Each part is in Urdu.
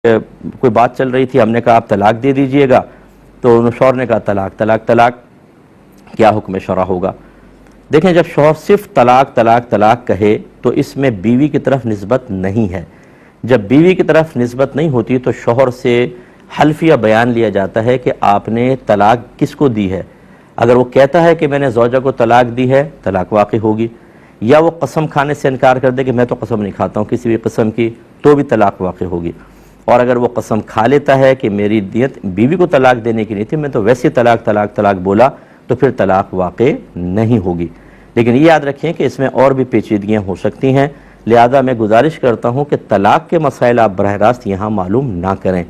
کوئی بات چل رہی تھی, ہم نے کہا آپ طلاق دے دیجئے گا, تو شوہر نے کہا طلاق طلاق طلاق, کیا حکم شرع ہوگا؟ دیکھیں, جب شوہر صرف طلاق طلاق طلاق کہے تو اس میں بیوی کی طرف نسبت نہیں ہے. جب بیوی کی طرف نسبت نہیں ہوتی تو شوہر سے حلفیہ بیان لیا جاتا ہے کہ آپ نے طلاق کس کو دی ہے. اگر وہ کہتا ہے کہ میں نے زوجہ کو طلاق دی ہے, طلاق واقع ہوگی. یا وہ قسم کھانے سے انکار کر دے کہ میں تو قسم نہیں کھاتا ہوں کسی بھی قسم کی, تو بھی طلاق واقع ہوگی. اور اگر وہ قسم کھا لیتا ہے کہ میری نیت بیوی کو طلاق دینے کی نہیں تھی, میں تو ویسے طلاق طلاق طلاق بولا, تو پھر طلاق واقع نہیں ہوگی. لیکن یہ یاد رکھیں کہ اس میں اور بھی پیچیدگیاں ہو سکتی ہیں, لہذا میں گزارش کرتا ہوں کہ طلاق کے مسائل آپ براہ راست یہاں معلوم نہ کریں.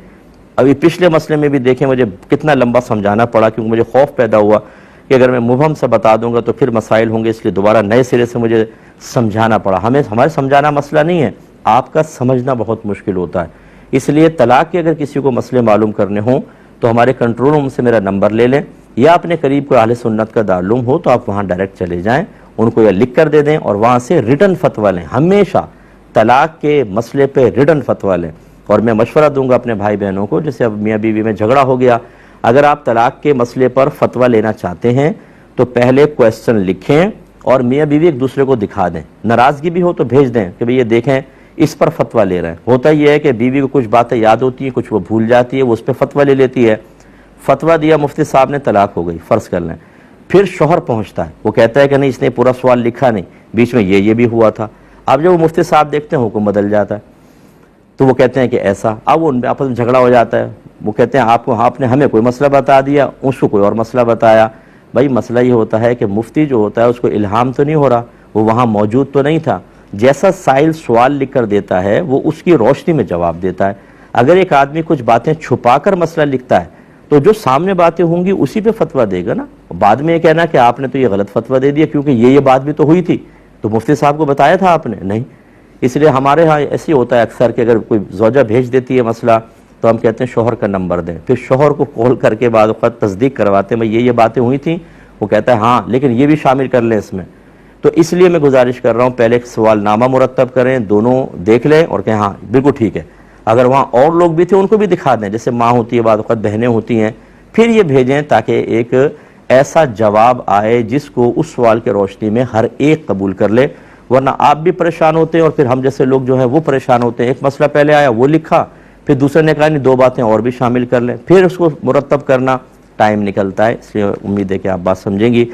ابھی پچھلے مسئلے میں بھی دیکھیں مجھے کتنا لمبا سمجھانا پڑا, کیونکہ مجھے خوف پیدا ہوا کہ اگر میں مبہم سے بتا دوں گا تو پھر مسائل ہوں گے, اس لیے دوبارہ نئے سرے سے مجھے سمجھانا پڑا. ہمارے سمجھانا مسئلہ نہیں ہے, آپ کا سمجھنا بہت مشکل ہوتا ہے. اس لیے طلاق کے اگر کسی کو مسئلے معلوم کرنے ہوں تو ہمارے کنٹرول روم سے میرا نمبر لے لیں, یا اپنے قریب کوئی اہل سنت کا دارالعلوم ہو تو آپ وہاں ڈائریکٹ چلے جائیں, ان کو یہ لکھ کر دے دیں اور وہاں سے ریٹن فتویٰ لیں. ہمیشہ طلاق کے مسئلے پہ ریٹن فتویٰ لیں. اور میں مشورہ دوں گا اپنے بھائی بہنوں کو, جیسے اب میاں بیوی میں جھگڑا ہو گیا, اگر آپ طلاق کے مسئلے پر فتویٰ لینا چاہتے ہیں تو پہلے کویسچن لکھیں اور میاں بیوی ایک دوسرے کو دکھا دیں. ناراضگی بھی ہو تو بھیج دیں کہ بھئی یہ دیکھیں اس پر فتویٰ لے رہے ہیں. ہوتا یہ ہے کہ بیوی کو کچھ باتیں یاد ہوتی ہیں, کچھ وہ بھول جاتی ہے, وہ اس پہ فتویٰ لے لیتی ہے. فتویٰ دیا مفتی صاحب نے, طلاق ہو گئی فرض کر لیں. پھر شوہر پہنچتا ہے, وہ کہتا ہے کہ نہیں اس نے پورا سوال لکھا نہیں, بیچ میں یہ بھی ہوا تھا. اب جب وہ مفتی صاحب دیکھتے ہیں حکم بدل جاتا ہے, تو وہ کہتے ہیں کہ ایسا. اب وہ ان میں آپس میں جھگڑا ہو جاتا ہے. وہ کہتے ہیں آپ نے ہمیں کوئی مسئلہ بتا دیا, اس کو کوئی اور مسئلہ بتایا. بھائی مسئلہ یہ ہوتا ہے کہ مفتی جو ہوتا ہے اس کو الہام تو نہیں ہو رہا, وہ وہاں موجود تو نہیں تھا. جیسا سائل سوال لکھ کر دیتا ہے وہ اس کی روشنی میں جواب دیتا ہے. اگر ایک آدمی کچھ باتیں چھپا کر مسئلہ لکھتا ہے تو جو سامنے باتیں ہوں گی اسی پہ فتویٰ دے گا نا. بعد میں یہ کہنا کہ آپ نے تو یہ غلط فتویٰ دے دیا کیونکہ یہ بات بھی تو ہوئی تھی, تو مفتی صاحب کو بتایا تھا آپ نے نہیں. اس لیے ہمارے ہاں ایسے ہوتا ہے اکثر کہ اگر کوئی زوجہ بھیج دیتی ہے مسئلہ تو ہم کہتے ہیں شوہر کا نمبر دیں, پھر شوہر کو کال کر کے بعد وقت تصدیق کرواتے ہیں بھئی یہ باتیں ہوئی تھیں. وہ کہتا ہے ہاں لیکن یہ بھی شامل کر لیں اس میں. تو اس لیے میں گزارش کر رہا ہوں پہلے ایک سوال نامہ مرتب کریں, دونوں دیکھ لیں اور کہیں ہاں بالکل ٹھیک ہے. اگر وہاں اور لوگ بھی تھے ان کو بھی دکھا دیں, جیسے ماں ہوتی ہے بعض وقت بہنیں ہوتی ہیں, پھر یہ بھیجیں تاکہ ایک ایسا جواب آئے جس کو اس سوال کے روشنی میں ہر ایک قبول کر لے. ورنہ آپ بھی پریشان ہوتے ہیں اور پھر ہم جیسے لوگ جو ہیں وہ پریشان ہوتے ہیں. ایک مسئلہ پہلے آیا وہ لکھا, پھر دوسرے نے کہا نہیں دو باتیں اور بھی شامل کر لیں, پھر اس کو مرتب کرنا ٹائم نکلتا ہے. اس لیے امید ہے کہ آپ بات سمجھیں گی.